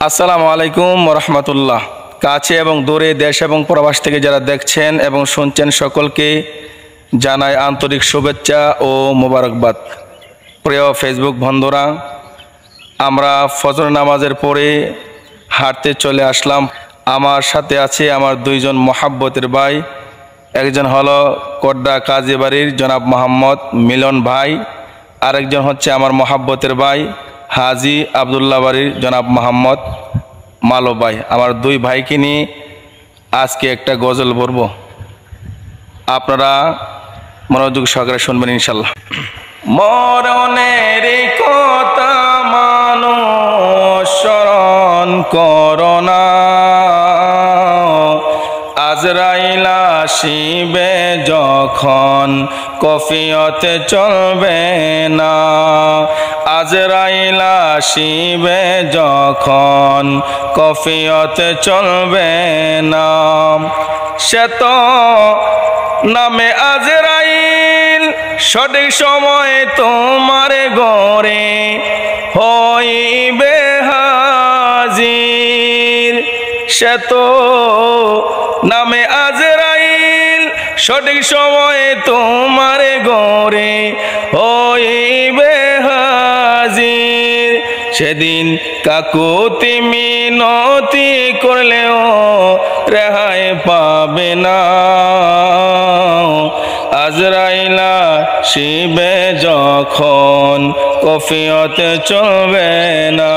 আসসালামু আলাইকুম রহমতুল্লাহ। কাছে এবং দূরে দেশ এবং প্রবাস থেকে যারা দেখছেন এবং শুনছেন সকলকে জানাই আন্তরিক শুভেচ্ছা ও মোবারকবাদ। প্রিয় ফেসবুক বন্ধুরা, আমরা ফজর নামাজের পরে হাঁটতে চলে আসলাম। আমার সাথে আছে আমার দুইজন মহাব্বতের ভাই। একজন হলো কোড্ডা কাজীবাড়ির জনাব মোহাম্মদ মিলন ভাই, আরেকজন হচ্ছে আমার মহাব্বতের ভাই হাজি আবদুল্লাহ বাড়ির জনাব মোহাম্মদ মালো ভাই। আমার দুই ভাইকে নিয়ে আজকে একটা গজল পড়ব, আপনারা মনোযোগ সহকারে শুনবেন ইনশাল্লাহ। মরণের কথা মানুষ স্মরণ করোনা, আজরাইল আসিবে যখন কফিয়তে চলবে না। আজরাইল আসিবে যখন কফিয়তে চলবে না। সে তো নামে আজরাইল সঠিক সময় তোমার ঘরে হইবে হাজির। সে তো নামে আজরাইল সঠিক সময়ে তোমার ঘরে হইবে হাজির। সেদিন কাকুতি মিনতি করলেও রেহাই পাবে না। আজরাইল আসিবে যখন কফিয়তে চলবে না।